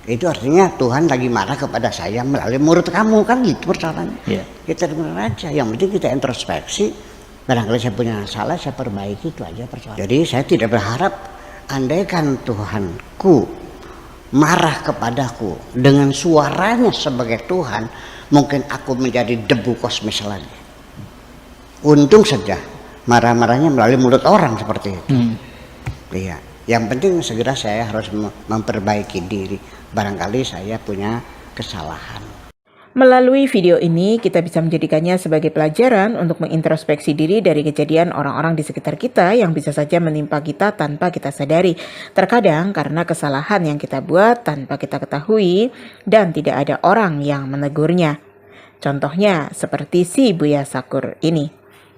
Itu artinya Tuhan lagi marah kepada saya melalui mulut kamu, kan gitu persoalannya. Kita dengar aja, yang penting kita introspeksi, barangkali saya punya salah saya perbaiki, itu aja persoalan. Jadi saya tidak berharap andaikan Tuhanku marah kepadaku dengan suaranya sebagai Tuhan, mungkin aku menjadi debu kosmis lagi. Untung saja marah-marahnya melalui mulut orang seperti itu. Iya, yang penting segera saya harus memperbaiki diri. Barangkali saya punya kesalahan. Melalui video ini, kita bisa menjadikannya sebagai pelajaran untuk mengintrospeksi diri dari kejadian orang-orang di sekitar kita yang bisa saja menimpa kita tanpa kita sadari. Terkadang karena kesalahan yang kita buat tanpa kita ketahui dan tidak ada orang yang menegurnya. Contohnya seperti si Buya Syakur ini.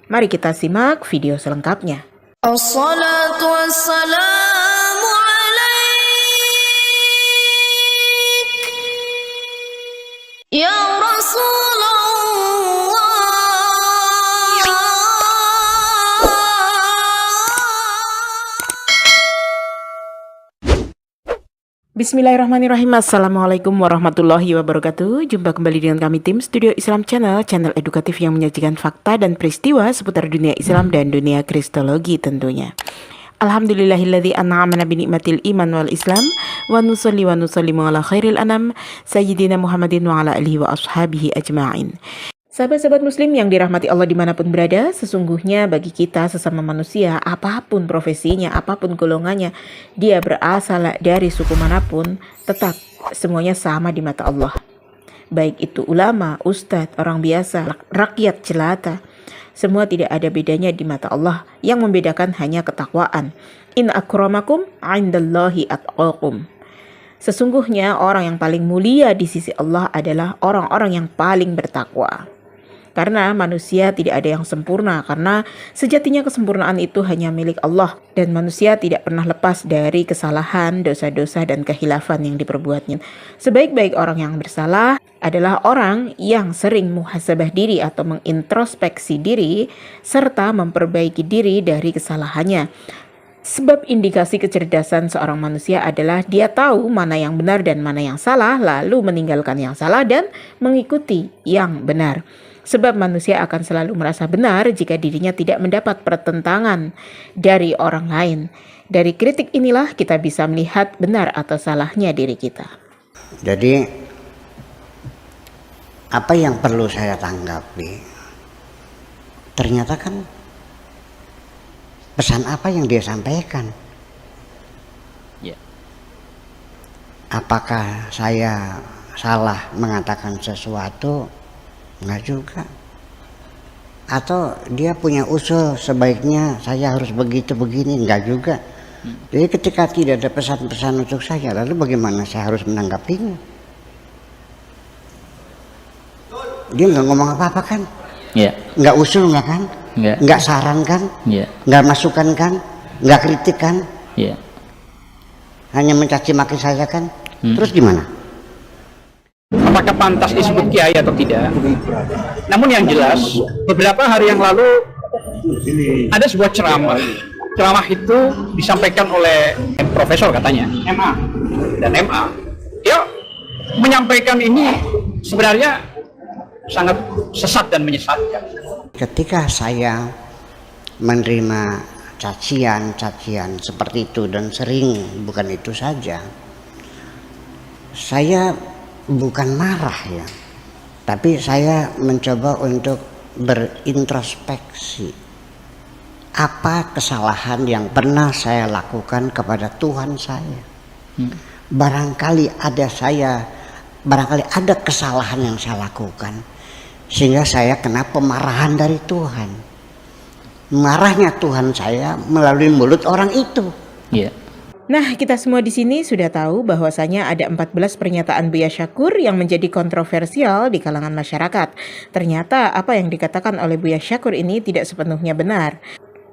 Mari kita simak video selengkapnya. Assalatu wassalamu alaik ya Rasulullah. Bismillahirrahmanirrahim. Assalamualaikum warahmatullahi wabarakatuh. Jumpa kembali dengan kami tim Studio Islam Channel, channel edukatif yang menyajikan fakta dan peristiwa seputar dunia Islam dan dunia Kristologi tentunya. Alhamdulillahilladzi an'amana bi ni'matil iman wal Islam wa nusallimu ala khairil anam sayyidina Muhammadin wa ala alihi wa ashabihi ajma'in. Sahabat-sahabat muslim yang dirahmati Allah dimanapun berada, sesungguhnya bagi kita sesama manusia, apapun profesinya, apapun golongannya, dia berasal dari suku manapun, tetap semuanya sama di mata Allah. Baik itu ulama, ustadz, orang biasa, rakyat jelata, semua tidak ada bedanya di mata Allah. Yang membedakan hanya ketakwaan. In akramakum indallahi atqakum. Sesungguhnya orang yang paling mulia di sisi Allah adalah orang-orang yang paling bertakwa. Karena manusia tidak ada yang sempurna, karena sejatinya kesempurnaan itu hanya milik Allah, dan manusia tidak pernah lepas dari kesalahan, dosa-dosa, dan kehilafan yang diperbuatnya. Sebaik-baik orang yang bersalah adalah orang yang sering muhasabah diri atau mengintrospeksi diri, serta memperbaiki diri dari kesalahannya. Sebab indikasi kecerdasan seorang manusia adalah dia tahu mana yang benar dan mana yang salah, lalu meninggalkan yang salah dan mengikuti yang benar. Sebab manusia akan selalu merasa benar jika dirinya tidak mendapat pertentangan dari orang lain. Dari kritik inilah kita bisa melihat benar atau salahnya diri kita. Jadi apa yang perlu saya tanggapi? Ternyata kan pesan apa yang dia sampaikan? Apakah saya salah mengatakan sesuatu? Enggak juga. Atau dia punya usul sebaiknya saya harus begitu begini? Enggak juga. Jadi ketika tidak ada pesan-pesan untuk saya, lalu bagaimana saya harus menanggapinya? Dia nggak ngomong apa-apa kan? Nggak usul nggak kan? Nggak saran kan? Nggak masukan kan? Nggak kritik kan? Hanya mencaci maki saya kan? Terus gimana? Apakah pantas disebut kiai atau tidak? Namun yang jelas, beberapa hari yang lalu ada sebuah ceramah. Ceramah itu disampaikan oleh profesor katanya, MA dan MA. Dia menyampaikan ini sebenarnya sangat sesat dan menyesatkan. Ketika saya menerima cacian seperti itu, dan sering, bukan itu saja, saya bukan marah ya, tapi saya mencoba untuk berintrospeksi. Apa kesalahan yang pernah saya lakukan kepada Tuhan saya? Barangkali ada kesalahan yang saya lakukan sehingga saya kena pemarahan dari Tuhan. Marahnya Tuhan saya melalui mulut orang itu. Nah, kita semua di sini sudah tahu bahwasanya ada 14 pernyataan Buya Syakur yang menjadi kontroversial di kalangan masyarakat. Ternyata apa yang dikatakan oleh Buya Syakur ini tidak sepenuhnya benar.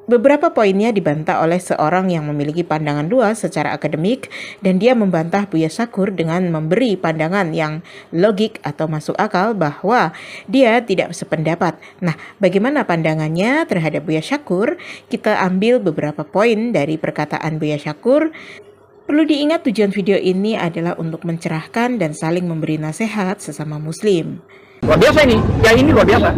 Beberapa poinnya dibantah oleh seorang yang memiliki pandangan luas secara akademik, dan dia membantah Buya Syakur dengan memberi pandangan yang logik atau masuk akal bahwa dia tidak sependapat. Nah, bagaimana pandangannya terhadap Buya Syakur? Kita ambil beberapa poin dari perkataan Buya Syakur. Perlu diingat tujuan video ini adalah untuk mencerahkan dan saling memberi nasihat sesama muslim. Luar biasa ini, ya ini luar biasa.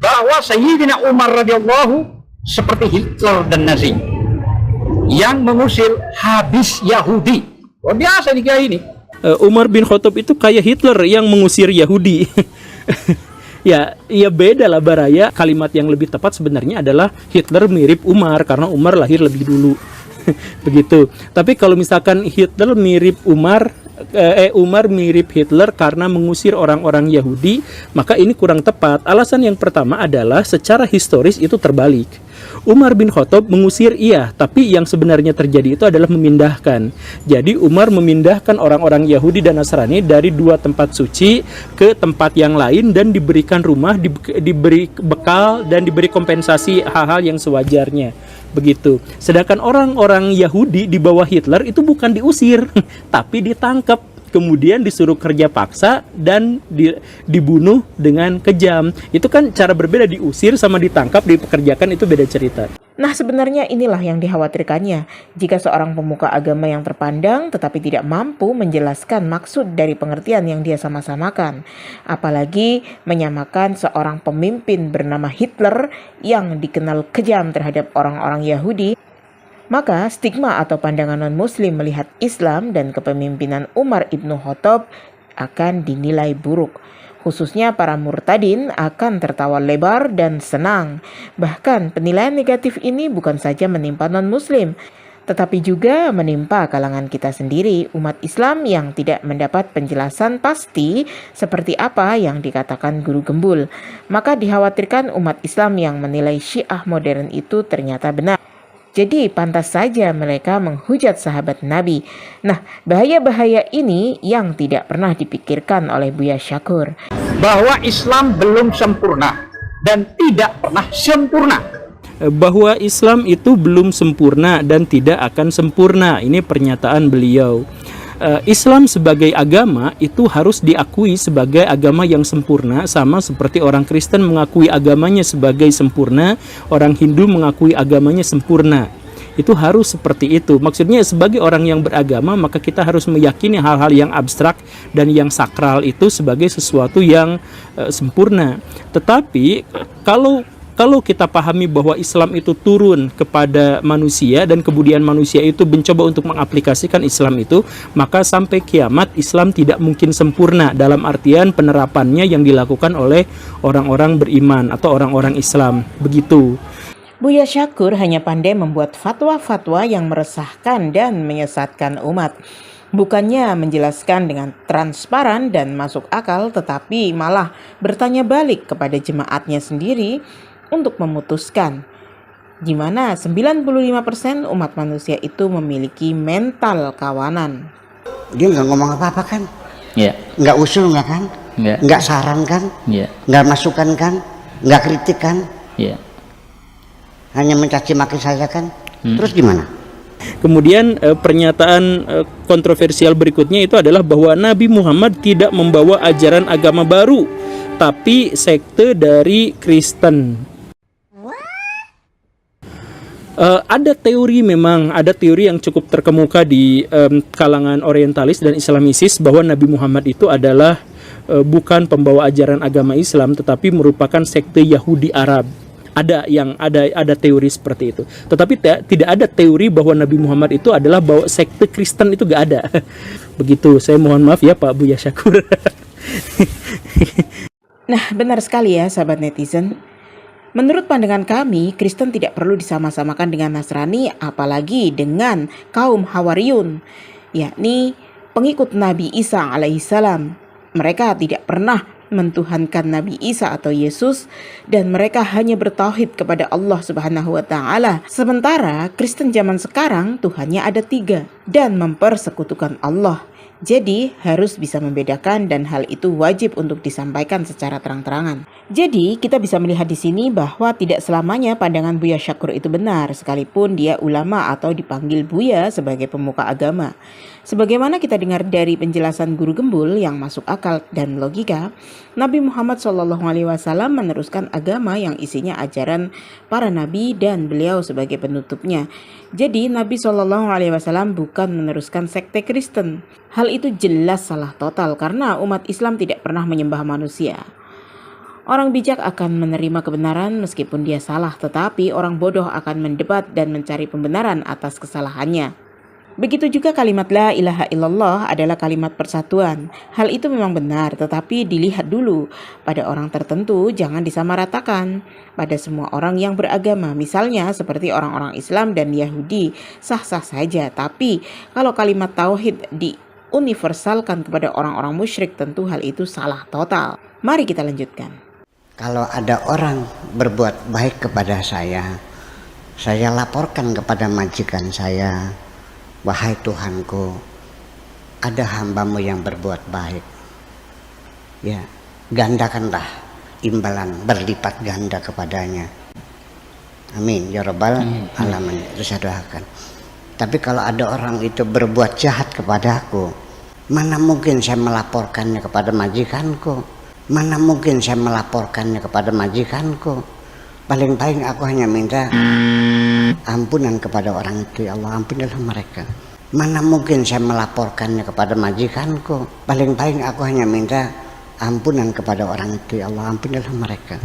Bahwa Sayyidina Umar radhiyallahu seperti Hitler dan Nazi yang mengusir habis Yahudi. Luar biasa nih kayak ini. Umar bin Khattab itu kayak Hitler yang mengusir Yahudi. Ya beda lah Baraya. Kalimat yang lebih tepat sebenarnya adalah Hitler mirip Umar karena Umar lahir lebih dulu. Begitu. Tapi kalau misalkan Hitler mirip Umar mirip Hitler karena mengusir orang-orang Yahudi, maka ini kurang tepat. Alasan yang pertama adalah secara historis itu terbalik. Umar bin Khattab mengusir tapi yang sebenarnya terjadi itu adalah memindahkan. Jadi Umar memindahkan orang-orang Yahudi dan Nasrani dari dua tempat suci ke tempat yang lain dan diberikan rumah, diberi bekal dan diberi kompensasi hal-hal yang sewajarnya. Begitu. Sedangkan orang-orang Yahudi di bawah Hitler itu bukan diusir, tapi ditangkap, kemudian disuruh kerja paksa dan dibunuh dengan kejam. Itu kan cara berbeda, diusir sama ditangkap, dipekerjakan itu beda cerita. Nah, sebenarnya inilah yang dikhawatirkannya jika seorang pemuka agama yang terpandang tetapi tidak mampu menjelaskan maksud dari pengertian yang dia sama-samakan. Apalagi menyamakan seorang pemimpin bernama Hitler yang dikenal kejam terhadap orang-orang Yahudi, maka stigma atau pandangan non-muslim melihat Islam dan kepemimpinan Umar ibnu Khattab akan dinilai buruk. Khususnya para murtadin akan tertawa lebar dan senang. Bahkan penilaian negatif ini bukan saja menimpa non-muslim, tetapi juga menimpa kalangan kita sendiri, umat Islam yang tidak mendapat penjelasan pasti seperti apa yang dikatakan Guru Gembul. Maka dikhawatirkan umat Islam yang menilai Syiah modern itu ternyata benar. Jadi pantas saja mereka menghujat sahabat Nabi. Nah, bahaya-bahaya ini yang tidak pernah dipikirkan oleh Buya Syakur. Bahwa Islam belum sempurna dan tidak pernah sempurna. Bahwa Islam itu belum sempurna dan tidak akan sempurna. Ini pernyataan beliau. Islam sebagai agama itu harus diakui sebagai agama yang sempurna, sama seperti orang Kristen mengakui agamanya sebagai sempurna, orang Hindu mengakui agamanya sempurna. Itu harus seperti itu. Maksudnya sebagai orang yang beragama, maka kita harus meyakini hal-hal yang abstrak dan yang sakral itu sebagai sesuatu yang sempurna. Tetapi kalau kita pahami bahwa Islam itu turun kepada manusia dan kemudian manusia itu mencoba untuk mengaplikasikan Islam itu, maka sampai kiamat Islam tidak mungkin sempurna dalam artian penerapannya yang dilakukan oleh orang-orang beriman atau orang-orang Islam. Begitu. Buya Syakur hanya pandai membuat fatwa-fatwa yang meresahkan dan menyesatkan umat. Bukannya menjelaskan dengan transparan dan masuk akal, tetapi malah bertanya balik kepada jemaatnya sendiri untuk memutuskan di mana 95% umat manusia itu memiliki mental kawanan. Dia nggak ngomong apa-apa kan? Iya. Nggak usul nggak kan? Iya. Nggak saran kan? Iya. Nggak masukan kan? Nggak kritik kan? Iya. Hanya mencaci maki saja kan? Terus gimana? Kemudian pernyataan kontroversial berikutnya itu adalah bahwa Nabi Muhammad tidak membawa ajaran agama baru, tapi sekte dari Kristen. Ada teori yang cukup terkemuka di kalangan orientalis dan islamisis bahwa Nabi Muhammad itu adalah bukan pembawa ajaran agama Islam, tetapi merupakan sekte Yahudi Arab. Ada teori seperti itu. Tetapi tidak ada teori bahwa Nabi Muhammad itu adalah bawa sekte Kristen, itu gak ada. Begitu. Saya mohon maaf ya Pak Buya Syakur. Nah, benar sekali ya sahabat netizen. Menurut pandangan kami, Kristen tidak perlu disama-samakan dengan Nasrani, apalagi dengan kaum Hawariyun, yakni pengikut Nabi Isa alaihissalam. Mereka tidak pernah mentuhankan Nabi Isa atau Yesus, dan mereka hanya bertauhid kepada Allah Subhanahu wa Ta'ala. Sementara Kristen zaman sekarang Tuhannya ada 3 dan mempersekutukan Allah. Jadi harus bisa membedakan, dan hal itu wajib untuk disampaikan secara terang-terangan. Jadi kita bisa melihat di sini bahwa tidak selamanya pandangan Buya Syakur itu benar, sekalipun dia ulama atau dipanggil Buya sebagai pemuka agama. Sebagaimana kita dengar dari penjelasan guru gembul yang masuk akal dan logika, Nabi Muhammad SAW meneruskan agama yang isinya ajaran para nabi dan beliau sebagai penutupnya. Jadi Nabi SAW bukan meneruskan sekte Kristen. Hal itu jelas salah total karena umat Islam tidak pernah menyembah manusia. Orang bijak akan menerima kebenaran meskipun dia salah, tetapi orang bodoh akan mendebat dan mencari pembenaran atas kesalahannya. Begitu juga kalimat la ilaha illallah adalah kalimat persatuan. Hal itu memang benar, tetapi dilihat dulu. Pada orang tertentu jangan disamaratakan. Pada semua orang yang beragama, misalnya seperti orang-orang Islam dan Yahudi, sah-sah saja. Tapi kalau kalimat tauhid diuniversalkan kepada orang-orang musyrik, tentu hal itu salah total. Mari kita lanjutkan. Kalau ada orang berbuat baik kepada saya laporkan kepada majikan saya, wahai Tuhanku, ada hambamu yang berbuat baik. Ya, gandakanlah imbalan berlipat ganda kepadanya. Amin ya rabbal alamin. Itu saya doakan. Tapi kalau ada orang itu berbuat jahat kepadaku, mana mungkin saya melaporkannya kepada majikanku? Mana mungkin saya melaporkannya kepada majikanku? Paling-paling aku hanya minta ampunan kepada orang itu, ya Allah, ampunilah mereka. Mana mungkin saya melaporkannya kepada majikanku? Paling-paling aku hanya minta ampunan kepada orang itu, ya Allah, ampunilah mereka.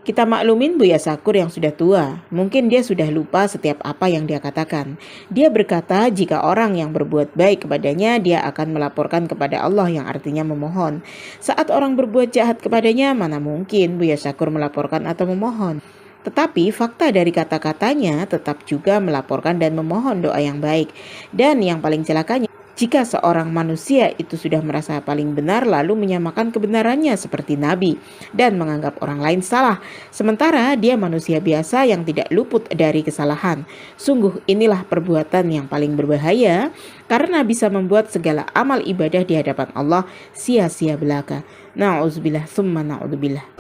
Kita maklumin Buya Syakur yang sudah tua. Mungkin dia sudah lupa setiap apa yang dia katakan. Dia berkata jika orang yang berbuat baik kepadanya, dia akan melaporkan kepada Allah, yang artinya memohon. Saat orang berbuat jahat kepadanya, mana mungkin Buya Syakur melaporkan atau memohon. Tetapi fakta dari kata-katanya tetap juga melaporkan dan memohon doa yang baik. Dan yang paling celakanya, jika seorang manusia itu sudah merasa paling benar lalu menyamakan kebenarannya seperti Nabi dan menganggap orang lain salah, sementara dia manusia biasa yang tidak luput dari kesalahan. Sungguh inilah perbuatan yang paling berbahaya karena bisa membuat segala amal ibadah di hadapan Allah sia-sia belaka. Na'udzubillah summa na'udzubillah.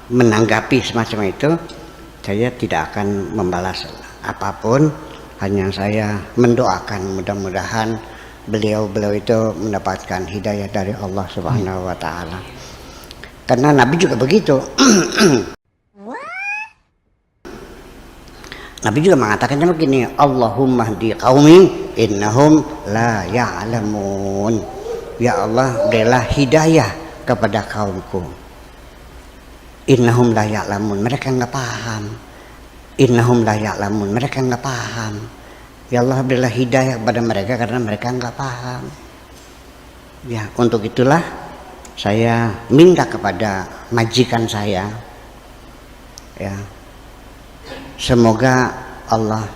Menanggapi semacam itu, saya tidak akan membalas apapun. Hanya saya mendoakan mudah-mudahan beliau itu mendapatkan hidayah dari Allah Subhanahu wa taala. Karena Nabi juga begitu. Nabi juga mengatakannya begini, Allahumma hdi qaumi innahum la ya'lamun. Ya Allah, berilah hidayah kepada kaumku. Innahum la ya'lamun, mereka enggak paham. Innahum la ya'lamun, mereka enggak paham. Ya Allah, berilah hidayah kepada mereka karena mereka enggak paham. Ya, untuk itulah saya minta kepada majikan saya, ya, semoga Allah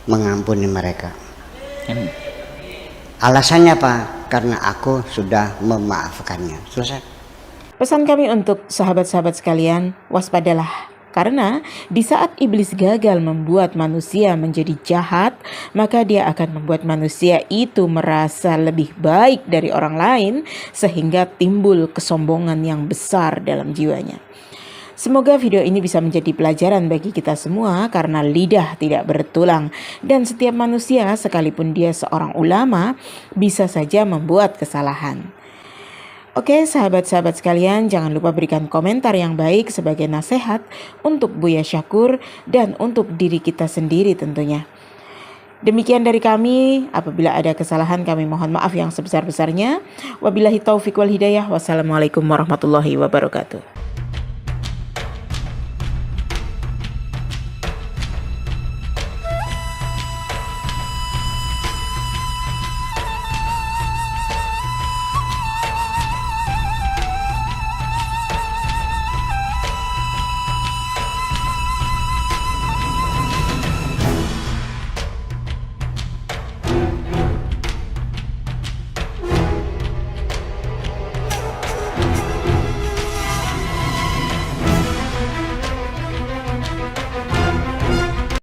mengampuni mereka. Alasannya apa? Karena aku sudah memaafkannya. Selesai. Pesan kami untuk sahabat-sahabat sekalian, waspadalah. Karena di saat iblis gagal membuat manusia menjadi jahat, maka dia akan membuat manusia itu merasa lebih baik dari orang lain sehingga timbul kesombongan yang besar dalam jiwanya. Semoga video ini bisa menjadi pelajaran bagi kita semua karena lidah tidak bertulang dan setiap manusia sekalipun dia seorang ulama bisa saja membuat kesalahan. Oke, sahabat-sahabat sekalian, jangan lupa berikan komentar yang baik sebagai nasihat untuk Buya Syakur dan untuk diri kita sendiri tentunya. Demikian dari kami, apabila ada kesalahan kami mohon maaf yang sebesar-besarnya. Wabillahi taufiq wal hidayah. Wassalamualaikum warahmatullahi wabarakatuh.